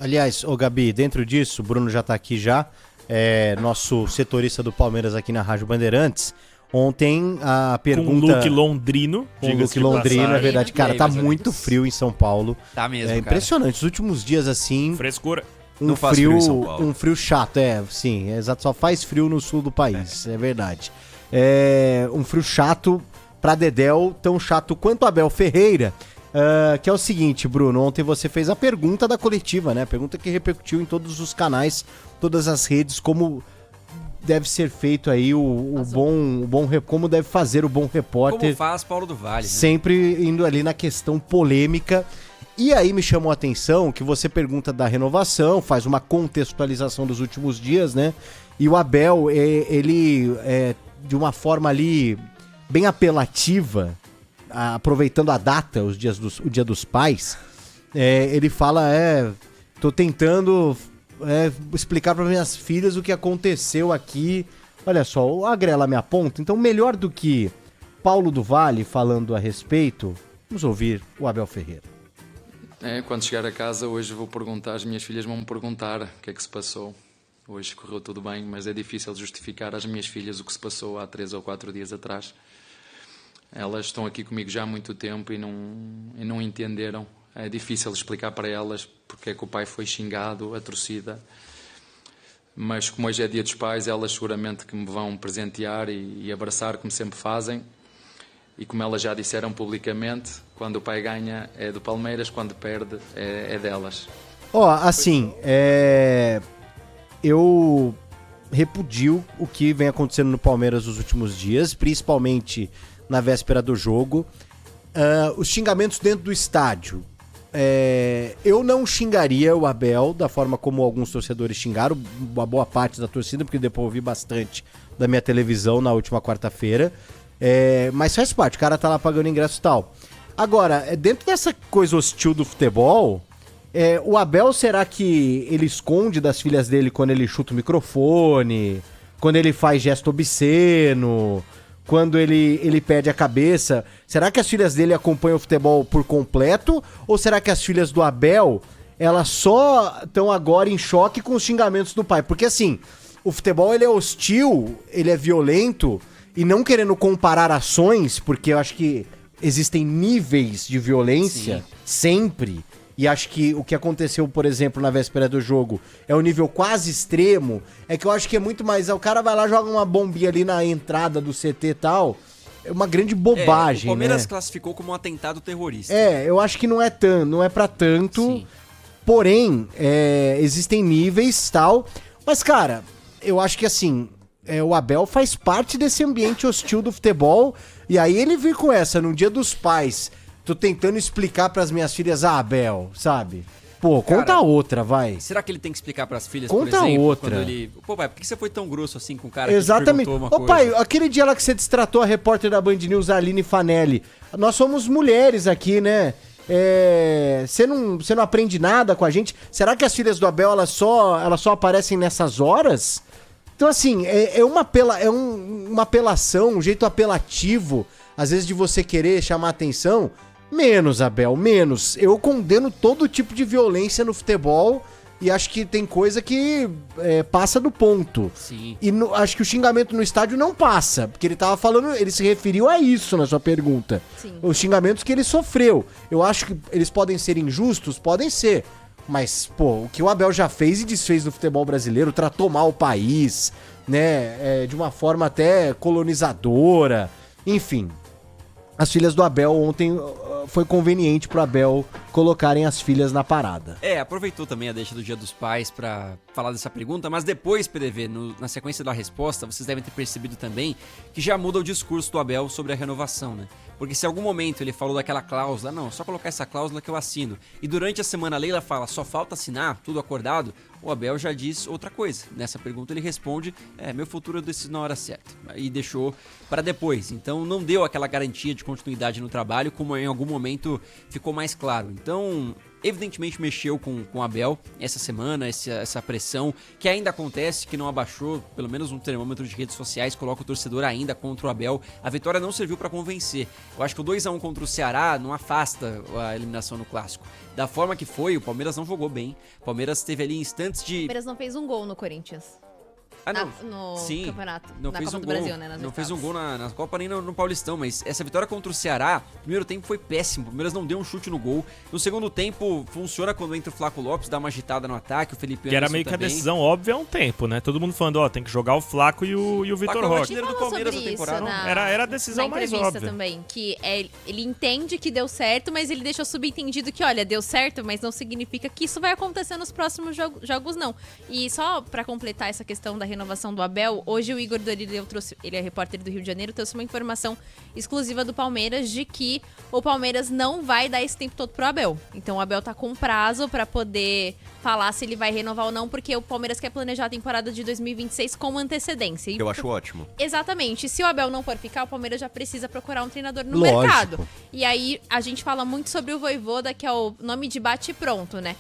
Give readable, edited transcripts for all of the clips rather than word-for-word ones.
Aliás, ô Gabi, dentro disso, o Bruno já tá aqui já, nosso setorista do Palmeiras aqui na Rádio Bandeirantes. Ontem a pergunta... Com o look londrino. Com o look londrino, é verdade. Cara, tá muito frio em São Paulo. Tá mesmo, É impressionante. Os últimos dias, assim... Frescura. Não faz frio em São Paulo. Um frio chato, sim, exato. Só faz frio no sul do país, é verdade. Um frio chato pra Dedéu, tão chato quanto Abel Ferreira. Que é o seguinte, Bruno, ontem você fez a pergunta da coletiva, né? A pergunta que repercutiu em todos os canais, todas as redes, como deve ser feito aí como deve fazer o bom repórter. Como faz Paulo do Vale, né? Sempre indo ali na questão polêmica. E aí me chamou a atenção que você pergunta da renovação, faz uma contextualização dos últimos dias, né? E o Abel, ele, de uma forma ali bem apelativa, aproveitando a data, o Dia dos Pais, ele fala, tô tentando explicar para minhas filhas o que aconteceu aqui. Olha só, o Agrela me aponta, então melhor do que Paulo do Vale falando a respeito, vamos ouvir o Abel Ferreira. Quando chegar a casa hoje vou perguntar, as minhas filhas vão me perguntar o que é que se passou. Hoje correu tudo bem, mas é difícil justificar às minhas filhas o que se passou há 3 ou 4 dias atrás. Elas estão aqui comigo já há muito tempo e não entenderam. É difícil explicar para elas porque é que o pai foi xingado, a torcida. Mas como hoje é Dia dos Pais, elas seguramente que me vão presentear e abraçar, como sempre fazem. E como elas já disseram publicamente, quando o pai ganha é do Palmeiras, quando perde é delas. Eu repudio o que vem acontecendo no Palmeiras nos últimos dias, principalmente na véspera do jogo. Os xingamentos dentro do estádio. Eu não xingaria o Abel da forma como alguns torcedores xingaram, uma boa parte da torcida, porque depois eu ouvi bastante da minha televisão na última quarta-feira. Mas faz parte, o cara tá lá pagando ingresso e tal. Agora, dentro dessa coisa hostil do futebol, o Abel, será que ele esconde das filhas dele quando ele chuta o microfone, quando ele faz gesto obsceno, quando ele perde a cabeça? Será que as filhas dele acompanham o futebol por completo? Ou será que as filhas do Abel, elas só estão agora em choque com os xingamentos do pai? Porque assim, o futebol ele é hostil, ele é violento. E não querendo comparar ações, porque eu acho que existem níveis de violência, sim, sempre. E acho que o que aconteceu, por exemplo, na véspera do jogo é um nível quase extremo. É que eu acho que é muito mais... O cara vai lá, joga uma bombinha ali na entrada do CT e tal. É uma grande bobagem, o Palmeiras, né? Classificou como um atentado terrorista. Eu acho que não é pra tanto. Sim. Porém, existem níveis e tal. Mas, cara, eu acho que assim... o Abel faz parte desse ambiente hostil do futebol. E aí ele vir com essa, no Dia dos Pais, tô tentando explicar pras minhas filhas, Abel, sabe? Pô, conta cara, outra, vai. Será que ele tem que explicar pras filhas, conta por exemplo, outra. Quando ele... Pô, pai, por que você foi tão grosso assim com o cara Exatamente. que te perguntou uma coisa? Pai, aquele dia lá que você destratou a repórter da Band News, Aline Fanelli, nós somos mulheres aqui, né? Você não aprende nada com a gente? Será que as filhas do Abel, elas só aparecem nessas horas? Então, assim, uma apelação, um jeito apelativo, às vezes, de você querer chamar atenção. Menos, Abel, menos. Eu condeno todo tipo de violência no futebol e acho que tem coisa que passa do ponto. Sim. E acho que o xingamento no estádio não passa, porque ele se referiu a isso na sua pergunta. Sim. Os xingamentos que ele sofreu. Eu acho que eles podem ser injustos? Podem ser. Mas, pô, o que o Abel já fez e desfez no futebol brasileiro, tratou mal o país, né, de uma forma até colonizadora, enfim. As filhas do Abel ontem foi conveniente pro Abel colocarem as filhas na parada. Aproveitou também a deixa do Dia dos Pais pra falar dessa pergunta, mas depois, PDV, na sequência da resposta, vocês devem ter percebido também que já muda o discurso do Abel sobre a renovação, né? Porque se em algum momento ele falou daquela cláusula, não, só colocar essa cláusula que eu assino, e durante a semana a Leila fala, só falta assinar, tudo acordado, o Abel já diz outra coisa. Nessa pergunta ele responde, meu futuro eu decido na hora certa, e deixou para depois. Então não deu aquela garantia de continuidade no trabalho, como em algum momento ficou mais claro. Então evidentemente mexeu com o Abel essa semana, essa pressão que ainda acontece, que não abaixou, pelo menos um termômetro de redes sociais coloca o torcedor ainda contra o Abel. A vitória não serviu para convencer. Eu acho que o 2-1 contra o Ceará não afasta a eliminação no Clássico. Da forma que foi, o Palmeiras não jogou bem. O Palmeiras teve ali instantes de... O Palmeiras não fez um gol no Corinthians. No campeonato. Não na fez Copa um do gol, Brasil, né? não fez um gol na Copa nem no Paulistão, mas essa vitória contra o Ceará, no primeiro tempo foi péssimo. O Palmeiras não deu um chute no gol. No segundo tempo, funciona quando entra o Flaco Lopes, dá uma agitada no ataque, o Felipe Anderson que era meio que a decisão óbvia há um tempo, né? Todo mundo falando, tem que jogar o Flaco e o Vitor Roque. Artilheiro do Palmeiras na temporada. Era a decisão mais óbvia. Também, que ele entende que deu certo, mas ele deixou subentendido que, olha, deu certo, mas não significa que isso vai acontecer nos próximos jogos, não. E só pra completar essa questão da renovação do Abel, hoje o Igor Dorileu trouxe, ele é repórter do Rio de Janeiro, trouxe uma informação exclusiva do Palmeiras de que o Palmeiras não vai dar esse tempo todo pro Abel. Então o Abel tá com prazo pra poder falar se ele vai renovar ou não, porque o Palmeiras quer planejar a temporada de 2026 com antecedência. Eu acho ótimo. Exatamente. Se o Abel não for ficar, o Palmeiras já precisa procurar um treinador no Lógico. mercado. E aí a gente fala muito sobre o Vojvoda, que é o nome de bate pronto, né?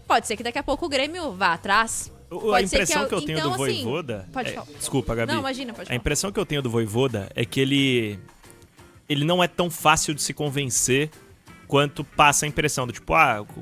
Pode ser que daqui a pouco o Grêmio vá atrás. A impressão que eu tenho então, do Vojvoda... Pode falar. Desculpa, Gabi. Não, imagina, pode falar. A impressão que eu tenho do Vojvoda é que ele não é tão fácil de se convencer quanto passa a impressão do tipo,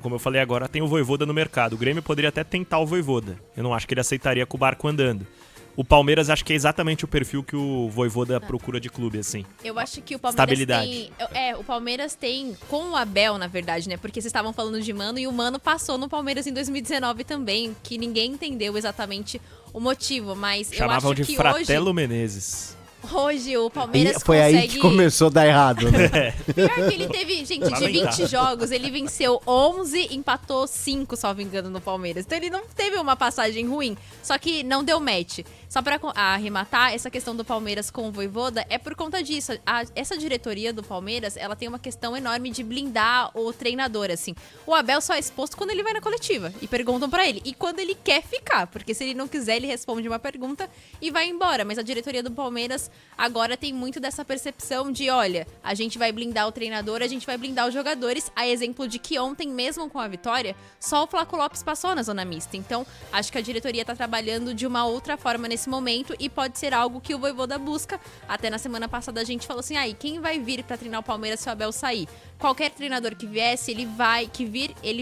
como eu falei agora, tem o Vojvoda no mercado. O Grêmio poderia até tentar o Vojvoda. Eu não acho que ele aceitaria com o barco andando. O Palmeiras acho que é exatamente o perfil que o Vojvoda procura de clube, assim. Eu acho que o Palmeiras Estabilidade. o Palmeiras tem com o Abel, na verdade, né? Porque vocês estavam falando de Mano e o Mano passou no Palmeiras em 2019 também, que ninguém entendeu exatamente o motivo, mas Chamavam eu acho de que Fratelo Menezes. Hoje o Palmeiras Foi consegue... aí que começou a dar errado, né? Pior que ele teve, gente, de 20 Lamentável. jogos, ele venceu 11, empatou 5, salvo engano, no Palmeiras. Então ele não teve uma passagem ruim, só que não deu match. Só pra arrematar, essa questão do Palmeiras com o Vojvoda é por conta disso. Essa diretoria do Palmeiras, ela tem uma questão enorme de blindar o treinador, assim. O Abel só é exposto quando ele vai na coletiva e perguntam pra ele. E quando ele quer ficar, porque se ele não quiser, ele responde uma pergunta e vai embora. Mas a diretoria do Palmeiras agora tem muito dessa percepção de, olha, a gente vai blindar o treinador, a gente vai blindar os jogadores. A exemplo de que ontem, mesmo com a vitória, só o Flaco Lopes passou na zona mista. Então, acho que a diretoria tá trabalhando de uma outra forma nesse momento e pode ser algo que o Vojvoda busca. Até na semana passada a gente falou assim, quem vai vir pra treinar o Palmeiras se o Abel sair? Qualquer treinador que viesse, ele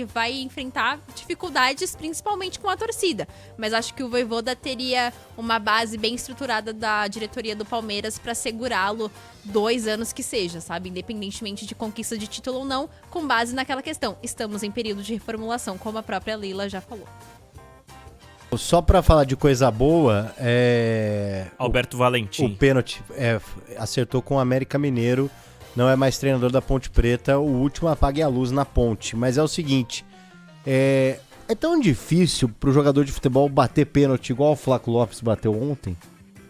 vai enfrentar dificuldades, principalmente com a torcida. Mas acho que o Vojvoda teria uma base bem estruturada da diretoria do Palmeiras pra segurá-lo 2 anos que seja, sabe? Independentemente de conquista de título ou não, com base naquela questão. Estamos em período de reformulação, como a própria Leila já falou. Só pra falar de coisa boa, Alberto Valentim. o pênalti acertou com o América Mineiro, não é mais treinador da Ponte Preta, o último apague a luz na Ponte. Mas é o seguinte, é tão difícil pro jogador de futebol bater pênalti igual o Flaco Lopes bateu ontem?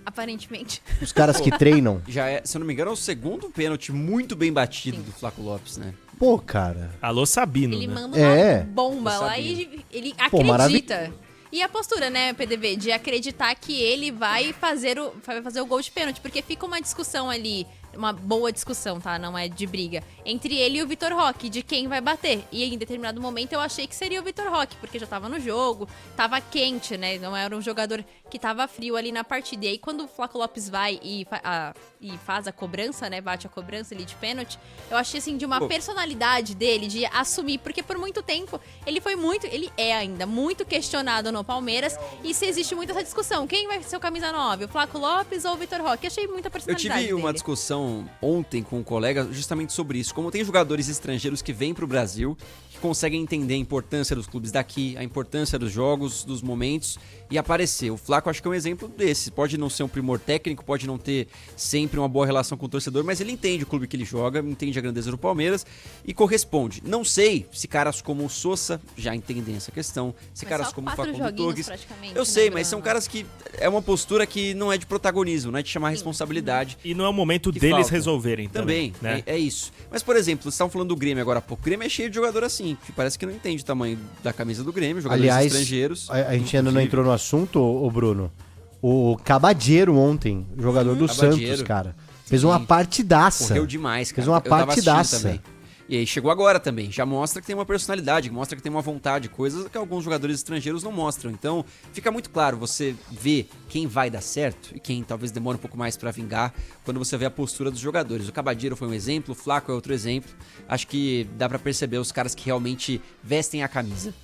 Aparentemente. Os caras que treinam. Já é, se eu não me engano, é o segundo pênalti muito bem batido do Flaco Lopes, né? Pô, cara. Alô, Sabino, Ele né? manda É. uma bomba Eu lá sabia. e ele Pô, acredita. E a postura, né, PDV, de acreditar que ele vai fazer o gol de pênalti, porque fica uma discussão ali, uma boa discussão, tá? Não é de briga, entre ele e o Vitor Roque, de quem vai bater. E em determinado momento eu achei que seria o Vitor Roque, porque já tava no jogo, tava quente, né? Não era um jogador que tava frio ali na partida. E aí quando o Flaco Lopes vai e faz a cobrança, né, bate a cobrança ali de pênalti, eu achei assim, de uma personalidade dele, de assumir, porque por muito tempo ele é ainda muito questionado no Palmeiras, e se existe muito essa discussão, quem vai ser o camisa 9, o Flaco Lopes ou o Vitor Roque? Achei muita Eu personalidade tive uma dele. discussão ontem com um colega justamente sobre isso. Como tem jogadores estrangeiros que vêm pro Brasil, que conseguem entender a importância dos clubes daqui, a importância dos jogos, dos momentos e aparecer. O Flaco acho que é um exemplo desse. Pode não ser um primor técnico, pode não ter sempre uma boa relação com o torcedor, mas ele entende o clube que ele joga, entende a grandeza do Palmeiras e corresponde. Não sei se caras como o Sousa já entendem essa questão, se Mas caras só como o 4 Facundo joguinhos Torres. praticamente, Eu né, sei, Bruno? mas são caras que é uma postura que não é de protagonismo, não é de chamar responsabilidade. E não é o momento Que deles falta. resolverem também, né? É isso. Mas, por exemplo, vocês estavam falando do Grêmio agora há pouco. O Grêmio é cheio de jogador assim, que parece que não entende o tamanho da camisa do Grêmio, jogadores Aliás, estrangeiros. a gente ainda não inclusive. entrou no assunto, ô Bruno. O Cabadeiro ontem, jogador do Cabadeiro. Santos, cara. Fez uma Sim. partidaça. Correu demais, cara. Fez uma Eu tava assistindo partidaça. também. E aí chegou agora também, já mostra que tem uma personalidade, mostra que tem uma vontade, coisas que alguns jogadores estrangeiros não mostram. Então fica muito claro, você vê quem vai dar certo e quem talvez demore um pouco mais pra vingar quando você vê a postura dos jogadores. O Caballero foi um exemplo, o Flaco é outro exemplo. Acho que dá pra perceber os caras que realmente vestem a camisa.